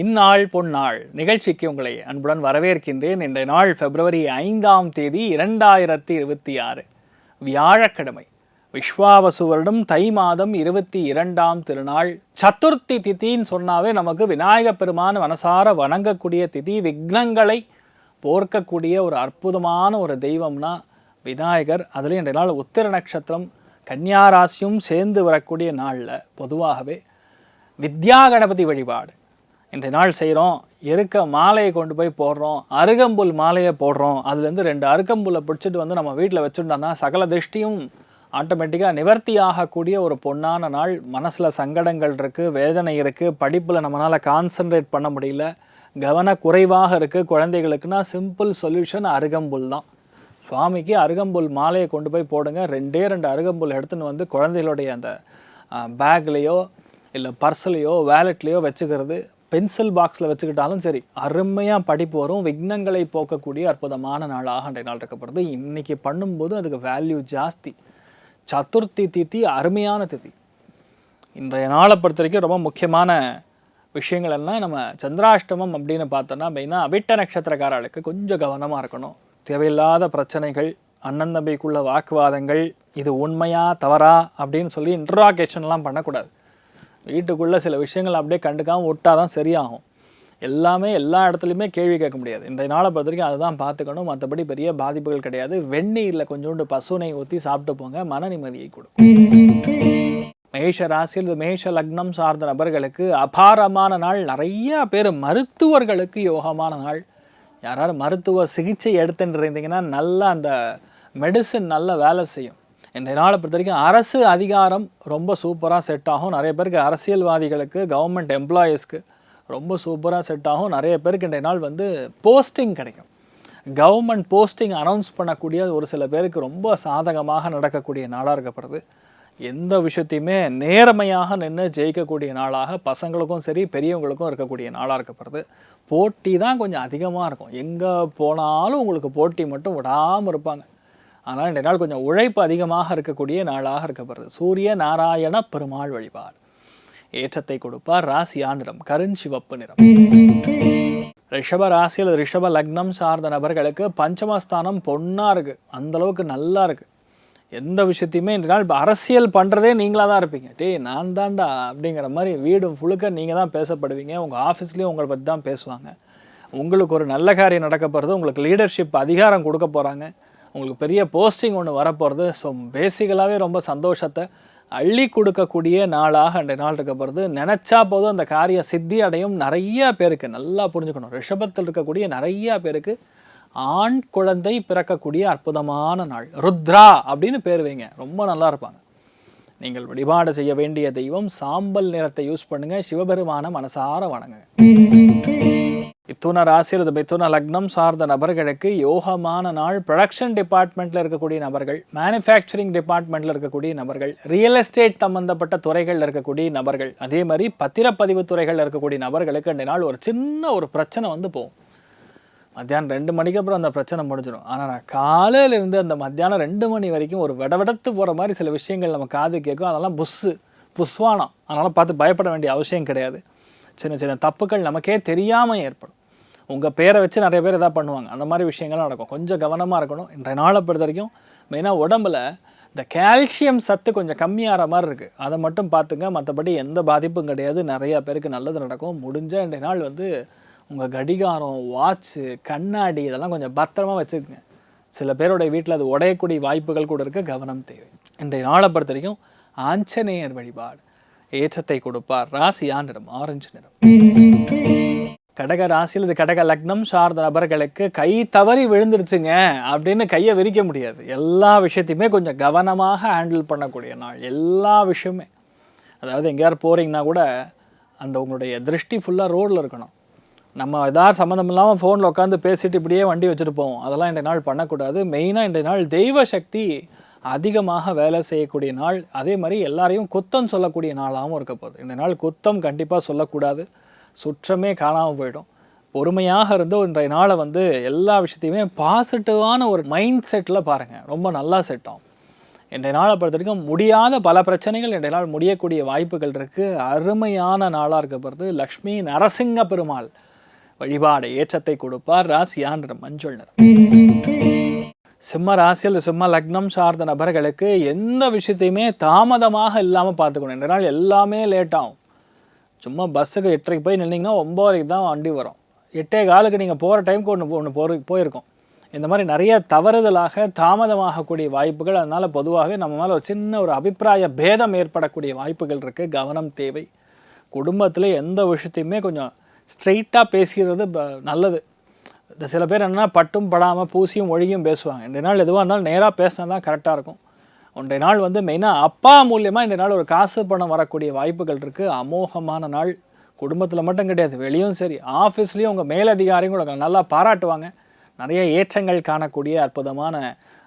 இந்நாள் பொன்னாள் நிகழ்ச்சிக்கு உங்களை அன்புடன் வரவேற்கின்றேன். இன்றைய நாள் பிப்ரவரி 5ஆம் தேதி 2026 வியாழக்கிழமை. விஸ்வாவசு வருடம் தை மாதம் 22ஆம் திருநாள். சதுர்த்தி திதின்னு சொன்னாவே நமக்கு விநாயக பெருமான் மனசார வணங்கக்கூடிய திதி. விக்னங்களை போர்க்கக்கூடிய ஒரு அற்புதமான ஒரு தெய்வம்னா விநாயகர். அதுலேயும் இன்றைய நாள் உத்திர நட்சத்திரம் கன்னியாராசியும் சேர்ந்து வரக்கூடிய நாளில் பொதுவாகவே வித்யா கணபதி வழிபாடு இன்றைய நாள் செய்கிறோம். எருக்க மாலையை கொண்டு போய் போடுறோம், அருகம்புல் மாலையை போடுறோம். அதுலேருந்து 2 அருகம்புல்லை பிடிச்சிட்டு வந்து நம்ம வீட்டில் வச்சுட்டோம்னா சகல திருஷ்டியும் ஆட்டோமேட்டிக்காக நிவர்த்தி ஆகக்கூடிய ஒரு பொன்னான நாள். மனசில் சங்கடங்கள் இருக்குது, வேதனை இருக்குது, படிப்பில் நம்மளால் கான்சன்ட்ரேட் பண்ண முடியல, கவன குறைவாக இருக்குது குழந்தைகளுக்குன்னா சிம்பிள் சொல்யூஷன் அருகம்புல் தான். சுவாமிக்கு அருகம்புல் மாலையை கொண்டு போய் போடுங்க. 2 அருகம்புல் எடுத்துன்னு வந்து குழந்தைகளுடைய அந்த பேக்லேயோ இல்லை பர்ஸ்லேயோ வேலெட்லேயோ வச்சுக்கிறது, பென்சில் பாக்ஸில் வச்சுக்கிட்டாலும் சரி, அருமையாக படிப்பு வரும். விக்னங்களை போக்கக்கூடிய அற்புதமான நாளாக அன்றைய நாள் இருக்கப்படுது. இன்றைக்கி பண்ணும்போது அதுக்கு வேல்யூ ஜாஸ்தி. சதுர்த்தி திதி அருமையான திதி. இன்றைய நாளை பொறுத்த வரைக்கும் ரொம்ப முக்கியமான விஷயங்கள் என்ன, நம்ம சந்திராஷ்டமம் அப்படின்னு பார்த்தோன்னா மெயினாக அவிட்ட நட்சத்திரக்காரர்களுக்கு கொஞ்சம் கவனமாக இருக்கணும். தேவையில்லாத பிரச்சனைகள், அண்ணன் தம்பிக்குள்ள வாக்குவாதங்கள், இது உண்மையா தவறா அப்படின்னு சொல்லி இன்ட்ராகேஷன்லாம் பண்ணக்கூடாது. வீட்டுக்குள்ளே சில விஷயங்கள் அப்படியே கண்டுக்காமல் விட்டால் தான் சரியாகும். எல்லாமே எல்லா இடத்துலையுமே கேள்வி கேட்க முடியாது. இன்றைய நாளை பொறுத்த வரைக்கும் அதுதான் பார்த்துக்கணும். மற்றபடி பெரிய பாதிப்புகள் கிடையாது. வெந்நீரில் கொஞ்சோண்டு பசுனை ஊற்றி சாப்பிட்டு போங்க, மன நிம்மதியை கொடுக்கும். மேஷ ராசியில் மேஷ லக்னம் சார்ந்த நபர்களுக்கு அபாரமான நாள். நிறைய பேர் மருத்துவர்களுக்கு யோகமான நாள். யாராவது மருத்துவ சிகிச்சை எடுத்துட்டு இருந்தீங்கன்னா நல்ல அந்த மெடிசின் நல்ல வேலை செய்யும். இன்றைய நாளை பொறுத்த வரைக்கும் அரசு அதிகாரம் ரொம்ப சூப்பராக செட் ஆகும். நிறைய பேருக்கு அரசியல்வாதிகளுக்கு, கவர்மெண்ட் எம்ப்ளாயீஸ்க்கு ரொம்ப சூப்பராக செட் ஆகும். நிறைய பேருக்கு இன்றைய நாள் போஸ்டிங் கிடைக்கும். கவர்மெண்ட் போஸ்டிங் அனௌன்ஸ் பண்ணக்கூடிய ஒரு சில பேருக்கு ரொம்ப சாதகமாக நடக்கக்கூடிய நாளாக இருக்கப்படுது. எந்த விஷயத்தையுமே நேர்மையாக நின்று ஜெயிக்கக்கூடிய நாளாக பசங்களுக்கும் சரி பெரியவங்களுக்கும் இருக்கக்கூடிய நாளாக இருக்கப்படுது. போட்டி தான் கொஞ்சம் அதிகமாக இருக்கும். எங்கே போனாலும் உங்களுக்கு போட்டி மட்டும் விடாமல் இருப்பாங்க. ஆனால் இந்த நாள் கொஞ்சம் உழைப்பு அதிகமாக இருக்கக்கூடிய நாளாக இருக்கப்படுது. சூரிய நாராயண பெருமாள் வழிபாடு ஏற்றத்தை கொடுப்பார். ராசியா நிறம் கருஞ்சிவப்பு நிறம். ரிஷப ராசியில் ரிஷப லக்னம் சார்ந்த நபர்களுக்கு பஞ்சமஸ்தானம் பொன்னாக இருக்குது. அந்தளவுக்கு நல்லா இருக்குது. எந்த விஷயத்தையுமே இந்த நாள் அரசியல் பண்ணுறதே நீங்களாக தான் இருப்பீங்க. நான் தான்டா அப்படிங்கிற மாதிரி வீடு ஃபுழுக்க நீங்கள் தான் பேசப்படுவீங்க. உங்கள் ஆஃபீஸ்லேயும் உங்களை பற்றி தான் பேசுவாங்க. உங்களுக்கு ஒரு நல்ல காரியம் நடக்க போகிறது. உங்களுக்கு லீடர்ஷிப் அதிகாரம் கொடுக்க போகிறாங்க. உங்களுக்கு பெரிய போஸ்டிங் ஒன்று வரப்போகிறது. ஸோ பேசிக்கலாகவே ரொம்ப சந்தோஷத்தை அள்ளி கொடுக்கக்கூடிய நாளாக அன்றைய நாள் இருக்கப்படுறது. நினச்சா போதும் அந்த காரிய சித்தி அடையும். நிறைய பேருக்கு நல்லா புரிஞ்சுக்கணும், ரிஷபத்தில் இருக்கக்கூடிய நிறைய பேருக்கு ஆண் குழந்தை பிறக்கக்கூடிய அற்புதமான நாள். ருத்ரா அப்படின்னு பேர் வைங்க, ரொம்ப நல்லா இருப்பாங்க. நீங்கள் வழிபாடு செய்ய வேண்டிய தெய்வம் சாம்பல் நிறத்தை யூஸ் பண்ணுங்க. சிவபெருமான மனசார வணங்குங்க. மிதுன ராசியில் மிதுன லக்னம் சார்ந்த நபர்களுக்கு யோகமான நாள். ப்ரொடக்ஷன் டிபார்ட்மெண்ட்டில் இருக்கக்கூடிய நபர்கள், மேனுஃபேக்சரிங் டிபார்ட்மெண்ட்டில் இருக்கக்கூடிய நபர்கள், ரியல் எஸ்டேட் சம்பந்தப்பட்ட துறைகளில் இருக்கக்கூடிய நபர்கள், அதே மாதிரி பத்திரப்பதிவு துறைகளில் இருக்கக்கூடிய நபர்களுக்கு இந்த நாள் ஒரு சின்ன ஒரு பிரச்சனை போகும். மத்தியானம் 2 மணிக்கு அப்புறம் அந்த பிரச்சனை முடிஞ்சிடும். ஆனால் நான் காலையிலேருந்து அந்த மத்தியானம் 2 மணி வரைக்கும் ஒரு விடவிடத்து போகிற மாதிரி சில விஷயங்கள் நம்ம காது கேட்கும். அதெல்லாம் புஸ்வானம். அதனால் பார்த்து பயப்பட வேண்டிய அவசியம் கிடையாது. சின்ன சின்ன தப்புகள் நமக்கே தெரியாமல் ஏற்படும். உங்கள் பேரை வச்சு நிறைய பேர் எதாவது பண்ணுவாங்க. அந்த மாதிரி விஷயங்கள்லாம் நடக்கும். கொஞ்சம் கவனமாக இருக்கணும். இன்றைய நாளை பொறுத்த வரைக்கும் மெயினாக உடம்புல இந்த கால்சியம் சத்து கொஞ்சம் கம்மியாகிற மாதிரி இருக்குது. அதை மட்டும் பார்த்துங்க. மற்றபடி எந்த பாதிப்பும் கிடையாது. நிறையா பேருக்கு நல்லது நடக்கும். முடிஞ்ச இன்றைய நாள் உங்கள் கடிகாரம், வாட்சு, கண்ணாடி இதெல்லாம் கொஞ்சம் பத்திரமா வச்சுக்கோங்க. சில பேருடைய வீட்டில் அது உடையக்கூடிய வாய்ப்புகள் கூட இருக்க, கவனம் தேவை. இன்றைய நாளை பொறுத்த வரைக்கும் ஆஞ்சநேயர் வழிபாடு ஏற்றத்தை கொடுப்பார். ராசியா நிறம் ஆரஞ்சு நிறம். கடக ராசியில் இது கடக லக்னம் சார்ந்த நபர்களுக்கு கை தவறி விழுந்துருச்சுங்க அப்படின்னு கையை விரிக்க முடியாது. எல்லா விஷயத்தையுமே கொஞ்சம் கவனமாக ஹேண்டில் பண்ணக்கூடிய நாள். எல்லா விஷயமே, அதாவது எங்கேயாவது போகிறீங்கன்னா கூட அந்த உங்களுடைய திருஷ்டி ஃபுல்லாக ரோடில் இருக்கணும். நம்ம எதாவது சம்மந்தம் இல்லாமல் ஃபோனில் உட்காந்து பேசிட்டு இப்படியே வண்டி வச்சுட்டு போவோம். அதெல்லாம் இன்றைய நாள் பண்ணக்கூடாது. மெயினாக இன்றைய நாள் தெய்வ சக்தி அதிகமாக வேலை செய்யக்கூடிய நாள். அதே மாதிரி எல்லாரையும் குத்தம் சொல்லக்கூடிய நாளாகவும் இருக்க போகுது. இன்றைய நாள் குத்தம் கண்டிப்பாக சொல்லக்கூடாது. சுற்றமே காணாமல் போயிடும். பொறுமையாக இருந்து இன்றைய நாளை எல்லா விஷயத்தையுமே பாசிட்டிவான ஒரு மைண்ட் செட்டில் பாருங்கள். ரொம்ப நல்லா செட் ஆகும். இன்றைய நாளை பொறுத்த வரைக்கும் முடியாத பல பிரச்சனைகள் இன்றைய நாள் முடியக்கூடிய வாய்ப்புகள் இருக்குது. அருமையான நாளாக இருக்கப்படுறது. லக்ஷ்மி நரசிங்க பெருமாள் வழிபாடு ஏற்றத்தை கொடுப்பார். ராசியா நிறம் மஞ்சள் நிறம். சிம்ம ராசியில் சிம்ம லக்னம் சார்ந்த நபர்களுக்கு எந்த விஷயத்தையுமே தாமதமாக இல்லாமல் பார்த்துக்கணும். இன்றைய நாள் எல்லாமே லேட்டாகும். சும்மா பஸ்ஸுக்கு 8:30 போய் நின்னீங்கன்னா 9:00 தான் வண்டி வரும். 8:15 நீங்கள் போகிற டைமுக்கு ஒன்று போயிருக்கோம். இந்த மாதிரி நிறைய தவறுதலாக தாமதமாகக்கூடிய வாய்ப்புகள். அதனால் பொதுவாகவே நம்ம மேலே ஒரு சின்ன ஒரு அபிப்பிராய பேதம் ஏற்படக்கூடிய வாய்ப்புகள் இருக்குது. கவனம் தேவை. குடும்பத்தில் எந்த விஷயத்தையுமே கொஞ்சம் ஸ்ட்ரெயிட்டாக பேசுகிறது நல்லது. சில பேர் என்னென்னா பட்டும் படாமல் பூசியும் ஒழுகியும் பேசுவாங்க. இன்றைய நாள் எதுவாக இருந்தாலும் நேராக பேசினா தான் கரெக்டாக இருக்கும். இன்றைய நாள் மெயினாக அப்பா மூலியமாக இன்றைய நாள் ஒரு காசு பணம் வரக்கூடிய வாய்ப்புகள் இருக்குது. அமோகமான நாள். குடும்பத்தில் மட்டும் கிடையாது, வெளியும் சரி, ஆஃபீஸ்லேயும் உங்கள் மேலதிகாரியும் உங்களுக்கு நல்லா பாராட்டுவாங்க. நிறைய ஏற்றங்கள் காணக்கூடிய அற்புதமான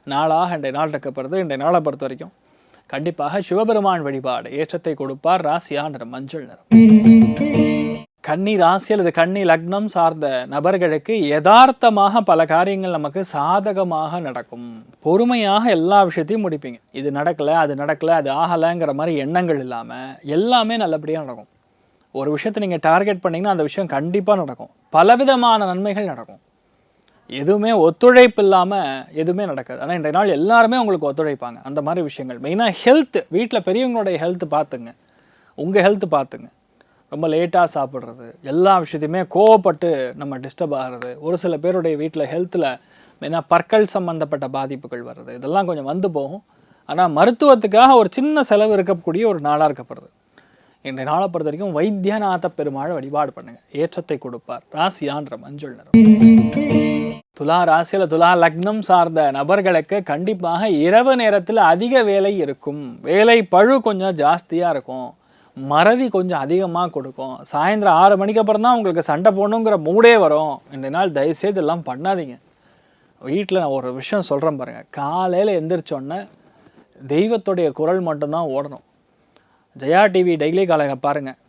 நாளாக இன்றைய நாள் இருக்கப்படுது. இன்றைய நாளை பொறுத்த வரைக்கும் கண்டிப்பாக சிவபெருமான் வழிபாடு ஏற்றத்தை கொடுப்பார். ராசியா நிறம் மஞ்சள் நிறம். கன்னி ராசி அல்லது கன்னி லக்னம் சார்ந்த நபர்களுக்கு யதார்த்தமாக பல காரியங்கள் நமக்கு சாதகமாக நடக்கும். பொறுமையாக எல்லா விஷயத்தையும் முடிப்பீங்க. இது நடக்கலை, அது நடக்கலை, அது ஆகலைங்கிற மாதிரி எண்ணங்கள் இல்லாமல் எல்லாமே நல்லபடியாக நடக்கும். ஒரு விஷயத்தை நீங்கள் டார்கெட் பண்ணிங்கன்னா அந்த விஷயம் கண்டிப்பாக நடக்கும். பலவிதமான நன்மைகள் நடக்கும். எதுவுமே ஒத்துழைப்பு இல்லாமல் எதுவுமே நடக்காது. ஆனால் இன்றைய நாள் எல்லாருமே உங்களுக்கு ஒத்துழைப்பாங்க. அந்த மாதிரி விஷயங்கள் மெயினாக ஹெல்த், வீட்டில் பெரியவங்களுடைய ஹெல்த் பார்த்துங்க, உங்கள் ஹெல்த் பார்த்துங்க. ரொம்ப லேட்டாக சாப்பிட்றது, எல்லா விஷயத்தையுமே கோவப்பட்டு நம்ம டிஸ்டர்ப் ஆகிறது, ஒரு சில பேருடைய வீட்டில் ஹெல்த்தில் மெயினாக பற்கள் சம்மந்தப்பட்ட பாதிப்புகள் வர்றது, இதெல்லாம் கொஞ்சம் வந்து போகும். ஆனால் மருத்துவத்துக்காக ஒரு சின்ன செலவு இருக்கக்கூடிய ஒரு நாளாக இருக்கப்படுது. இன்றைய நாளை பொறுத்த வரைக்கும் வைத்தியநாத பெருமாள் வழிபாடு பண்ணுங்கள், ஏற்றத்தை கொடுப்பார். ராசியான்ற மஞ்சள் நிறம். துலா ராசியில் துலா லக்னம் சார்ந்த நபர்களுக்கு கண்டிப்பாக இரவு நேரத்தில் அதிக வேலை இருக்கும். வேலை பழு கொஞ்சம் ஜாஸ்தியாக இருக்கும். மறதி கொஞ்சம் அதிகமாக கொடுக்கும். சாயந்தரம் 6 மணிக்கு அப்புறம் தான் உங்களுக்கு சண்டை போடணுங்கிற மூடே வரும். இன்றைய நாள் தயவுசெய்து எல்லாம் பண்ணாதீங்க. வீட்டில் நான் ஒரு விஷயம் சொல்கிறேன் பாருங்கள். காலையில் எந்திரிச்சோடனே தெய்வத்துடைய குரல் மட்டும்தான் ஓடணும். ஜெயா டிவி டெய்லி காலையில் பாருங்கள்.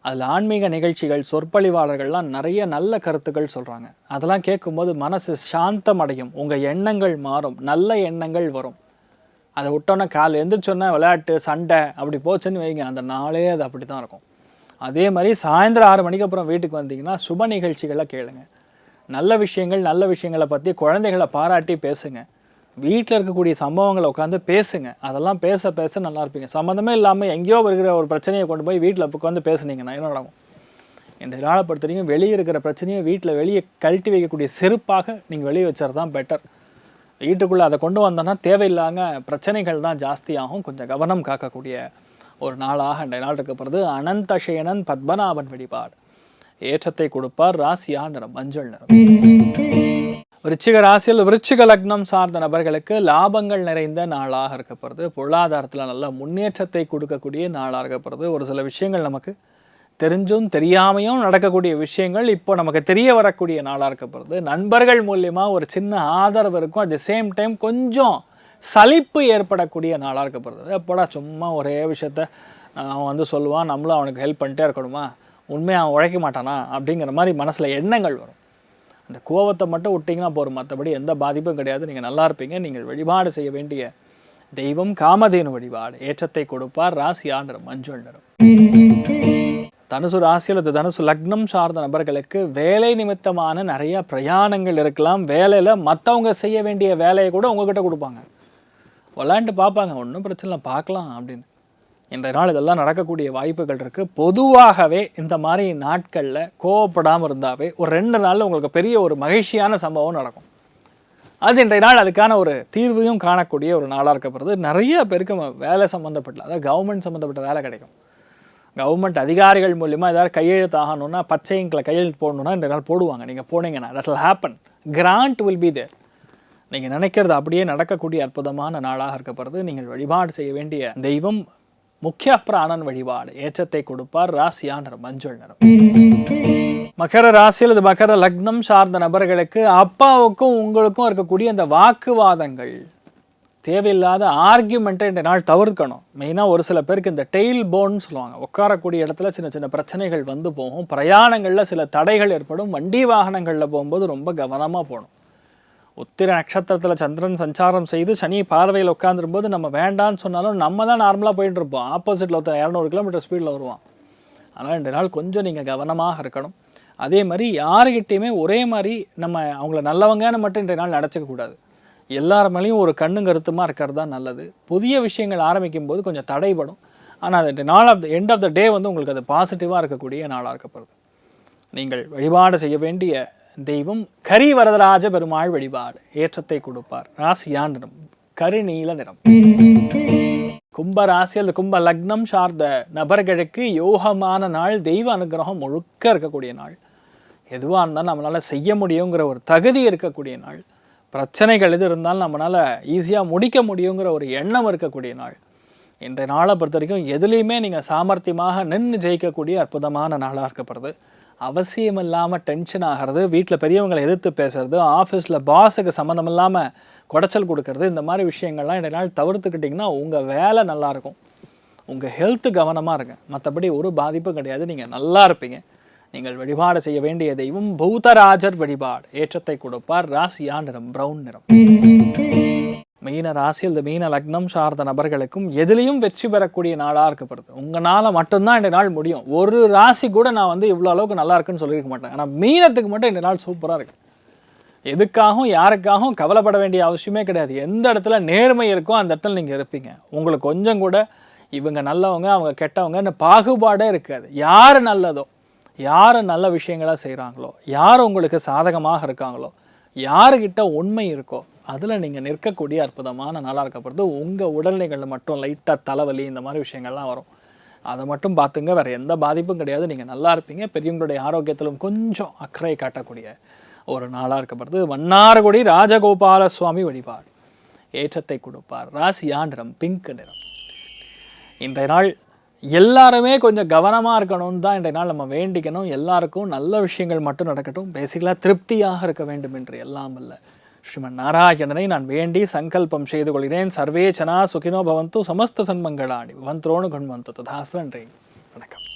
அதில் ஆன்மீக நிகழ்ச்சிகள், சொற்பொழிவாளர்கள்லாம் நிறைய நல்ல கருத்துக்கள் சொல்கிறாங்க. அதெல்லாம் கேட்கும்போது மனசு சாந்தம் அடையும். உங்கள் எண்ணங்கள் மாறும், நல்ல எண்ணங்கள் வரும். அதை விட்டோன்னா கால் எந்திரிச்சோன்னா விளையாட்டு சண்டை அப்படி போச்சுன்னு வைங்க, அந்த நாளே அது அப்படி தான் இருக்கும். அதே மாதிரி சாயந்தரம் 6 மணிக்கு அப்புறம் வீட்டுக்கு வந்தீங்கன்னா சுப நிகழ்ச்சிகளை கேளுங்க. நல்ல விஷயங்களை பற்றி குழந்தைகளை பாராட்டி பேசுங்க. வீட்டில் இருக்கக்கூடிய சம்பவங்களை உட்காந்து பேசுங்க. அதெல்லாம் பேச பேச நல்லா இருப்பீங்க. சம்மந்தமே இல்லாமல் எங்கேயோ இருக்கிற ஒரு பிரச்சனையை கொண்டு போய் வீட்டில் உட்காந்து பேசுனீங்கன்னா என்ன நடக்கும்? இந்த நாளை பொறுத்த வரைக்கும் வெளியே இருக்கிற பிரச்சனையை வீட்டில் வெளியே கழட்டி வைக்கக்கூடிய செருப்பாக நீங்கள் வெளியே வச்சுறது தான் பெட்டர். வீட்டுக்குள்ளே அதை கொண்டு வந்தோன்னா தேவையில்லாத பிரச்சனைகள் தான் ஜாஸ்தியாகும். கொஞ்சம் கவனம் காக்கக்கூடிய ஒரு நாளாக இந்த நாள் இருக்கப்படுறது. அனந்தசேனன் பத்மநாபன் வழிபாடு ஏற்றத்தை கொடுப்பார். ராசியா நிறம் மஞ்சள் நிறம். விருச்சிக ராசியில் விருச்சிக லக்னம் சார்ந்த நபர்களுக்கு லாபங்கள் நிறைந்த நாளாக இருக்கப்படுறது. பொருளாதாரத்தில் நல்ல முன்னேற்றத்தை கொடுக்கக்கூடிய நாளாக இருக்கப்படுறது. ஒரு சில விஷயங்கள் நமக்கு தெரிஞ்சும் தெரியாமையும் நடக்கக்கூடிய விஷயங்கள் இப்போ நமக்கு தெரிய வரக்கூடிய நாளாக இருக்கப்படுது. நண்பர்கள் மூலியமாக ஒரு சின்ன ஆதரவு இருக்கும். அட் தி சேம் டைம் கொஞ்சம் சலிப்பு ஏற்படக்கூடிய நாளாக இருக்கப்படுது. எப்போடா சும்மா ஒரே விஷயத்த அவன் சொல்லுவான், நம்மளும் அவனுக்கு ஹெல்ப் பண்ணிட்டே இருக்கணுமா, உண்மையாக அவன் உழைக்க மாட்டானா அப்படிங்கிற மாதிரி மனசில் எண்ணங்கள் வரும். அந்த கோவத்தை மட்டும் விட்டிங்கன்னா போகும், மற்றபடி எந்த பாதிப்பும் கிடையாது. நீங்கள் நல்லா இருப்பீங்க. நீங்கள் வழிபாடு செய்ய வேண்டிய தெய்வம் காமதேனு வழிபாடு ஏற்றத்தை கொடுப்பார். ராசியா நிறம் மஞ்சள் நிறம். தனுசு ராசியில் தனுசு லக்னம் சார்ந்த நபர்களுக்கு வேலை நிமித்தமான நிறைய பிரயாணங்கள் இருக்கலாம். வேலையில் மற்றவங்க செய்ய வேண்டிய வேலையை கூட உங்ககிட்ட கொடுப்பாங்க. விளாண்டு பார்ப்பாங்க, ஒன்றும் பிரச்சனை இல்லை பார்க்கலாம் அப்படின்னு. இன்றைய நாள் இதெல்லாம் நடக்கக்கூடிய வாய்ப்புகள் இருக்குது. பொதுவாகவே இந்த மாதிரி நாட்களில் கோவப்படாமல் இருந்தாவே ஒரு 2 நாளில் உங்களுக்கு பெரிய ஒரு மகிழ்ச்சியான சம்பவம் நடக்கும். அது இன்றைய நாள் அதுக்கான ஒரு தீர்வையும் காணக்கூடிய ஒரு நாளாக இருக்கப்படுறது. நிறைய பேருக்கு வேலை சம்மந்தப்பட்ட, அதாவது கவர்மெண்ட் சம்மந்தப்பட்ட வேலை கிடைக்கும். கவர்மெண்ட் அதிகாரிகள் மூலிமா ஏதாவது கையெழுத்து ஆகணும்னா, பச்சை இங்கில் கையெழுத்து போடணுன்னா இந்த நாள் போடுவாங்க. நீங்கள் போனீங்கன்னா that will happen. Grand will be there. நீங்கள் நினைக்கிறது அப்படியே நடக்கக்கூடிய அற்புதமான நாளாக இருக்கப்படுறது. நீங்கள் வழிபாடு செய்ய வேண்டிய தெய்வம் முக்கிய பிராணன் வழிபாடு ஏற்றத்தை கொடுப்பார். ராசியா நிறம் மஞ்சள் நிறம். மகர ராசியில் இது மகர லக்னம் சார்ந்த நபர்களுக்கு அப்பாவுக்கும் உங்களுக்கும் இருக்கக்கூடிய அந்த வாக்குவாதங்கள், தேவையில்லாத ஆர்கியூமெண்ட்டை இந்த நாள் தவிர்க்கணும். மெயினாக ஒரு சில பேருக்கு இந்த டெயில் போன்னு சொல்லுவாங்க, உட்காரக்கூடிய இடத்துல சின்ன சின்ன பிரச்சனைகள் வந்து போகும். பிரயாணங்களில் சில தடைகள் ஏற்படும். வண்டி வாகனங்களில் போகும்போது ரொம்ப கவனமாக போகணும். உத்திர நட்சத்திரத்தில் சந்திரன் சஞ்சாரம் செய்து சனி பார்வையில் உட்காந்துரும்போது நம்ம வேண்டான்னு சொன்னாலும் நம்ம தான் நார்மலாக போயிட்டு இருப்போம். ஆப்போசிட்டில் ஒருத்தர் 200 கிலோமீட்டர் ஸ்பீடில் வருவான். அதனால் 2 நாள் கொஞ்சம் நீங்கள் கவனமாக இருக்கணும். அதே மாதிரி யாருக்கிட்டேயுமே ஒரே மாதிரி நம்ம அவங்கள நல்லவங்கன்னு மட்டும் இன்றைய நாள் நினச்சிக்கக்கூடாது. எல்லார் மேலேயும் ஒரு கண்ணும் கருத்துமாக இருக்கிறது தான் நல்லது. புதிய விஷயங்கள் ஆரம்பிக்கும் போது கொஞ்சம் தடைபடும். ஆனால் அது நாள் of the end of the day வந்து உங்களுக்கு அது பாசிட்டிவாக இருக்கக்கூடிய நாளாக இருக்கப்படுது. நீங்கள் வழிபாடு செய்ய வேண்டிய தெய்வம் கரி வரதராஜ பெருமாள் வழிபாடு. ஏற்றத்தை கொடுப்பார். ராசியான் நிறம் கருநீல நிறம். கும்ப ராசி அல்லது கும்ப லக்னம் சார்ந்த நபர்களுக்கு யோகமான நாள். தெய்வ அனுகிரகம் முழுக்க இருக்கக்கூடிய நாள். எதுவாக இருந்தாலும் நம்மளால் செய்ய முடியுங்கிற ஒரு தகுதி இருக்கக்கூடிய நாள். பிரச்சனைகள் எது இருந்தாலும் நம்மளால் ஈஸியாக முடிக்க முடியுங்கிற ஒரு எண்ணம் இருக்கக்கூடிய நாள். இன்றைய நாளை பொறுத்த வரைக்கும் எதுலேயுமே நீங்கள் சாமர்த்தியமாக நின்று ஜெயிக்கக்கூடிய அற்புதமான நாளாக இருக்கப்படுது. அவசியம் இல்லாமல் டென்ஷன் ஆகிறது, வீட்டில் பெரியவங்களை எதிர்த்து பேசுறது, ஆஃபீஸில் பாஸுக்கு சம்மந்தம் இல்லாமல் குடைச்சல் கொடுக்கறது, இந்த மாதிரி விஷயங்கள்லாம் இன்றைய நாள் தவிர்த்துக்கிட்டிங்கன்னா உங்கள் வேலை நல்லாயிருக்கும். உங்கள் ஹெல்த்து கவனமாக இருங்க. மற்றபடி ஒரு பாதிப்பும் கிடையாது. நீங்கள் நல்லா இருப்பீங்க. நீங்கள் வழிபாடு செய்ய வேண்டிய தெய்வம் பூதராஜர் வழிபாடு. ஏற்றத்தை கொடுப்பார். ராசியா நிறம் பிரவுன் நிறம். மீன ராசி அல்லது மீன லக்னம் சார்ந்த நபர்களுக்கும் எதுலேயும் வெற்றி பெறக்கூடிய நாளாக இருக்கப்படுது. உங்களால் மட்டும்தான் இந்த நாள் முடியும். ஒரு ராசி கூட நான் வந்து இவ்வளோ அளவுக்கு நல்லா இருக்குன்னு சொல்லியிருக்க மாட்டேன். ஆனால் மீனத்துக்கு மட்டும் இந்த நாள் சூப்பராக இருக்குது. எதுக்காகவும் யாருக்காகவும் கவலைப்பட வேண்டிய அவசியமே கிடையாது. எந்த இடத்துல நேர்மை இருக்கோ அந்த இடத்துல நீங்கள் இருப்பீங்க. உங்களுக்கு கொஞ்சம் கூட இவங்க நல்லவங்க அவங்க கெட்டவங்கன்னு பாகுபாடே இருக்காது. யார் நல்லதோ, யார் நல்ல விஷயங்களாக செய்கிறாங்களோ, யார் உங்களுக்கு சாதகமாக இருக்காங்களோ, யாருக்கிட்ட உண்மை இருக்கோ அதில் நீங்கள் நிற்கக்கூடிய அற்புதமான நாளாக இருக்கப்படுது. உங்கள் உடல்நிலைகளில் மட்டும் லைட்டாக தலைவலி இந்த மாதிரி விஷயங்கள்லாம் வரும். அதை மட்டும் பார்த்துங்க. வேறு எந்த பாதிப்பும் கிடையாது. நீங்கள் நல்லா இருப்பீங்க. பெரியவங்களுடைய ஆரோக்கியத்திலும் கொஞ்சம் அக்கறை காட்டக்கூடிய ஒரு நாளாக இருக்கப்படுது. வண்ணாரகுடி ராஜகோபால சுவாமி வழிபாடு. ஏற்றத்தை கொடுப்பார். ராசியா நிறம் பிங்க் நிறம். இன்றைய நாள் எல்லாருமே கொஞ்சம் கவனமாக இருக்கணும்னு தான் இன்றைய நாள் நம்ம வேண்டிக்கணும். எல்லாருக்கும் நல்ல விஷயங்கள் மட்டும் நடக்கட்டும். பேசிக்கலாக திருப்தியாக இருக்க வேண்டும் என்று எல்லாம் அல்ல ஸ்ரீமன் நாராயணனை நான் வேண்டி சங்கல்பம் செய்து கொள்கிறேன். சர்வே ஜனா சுகினோ பவந்து சமஸ்த சன்மங்களாணி பவந்தோனு குண்வந்து ததாஸ்து. நன்றி. வணக்கம்.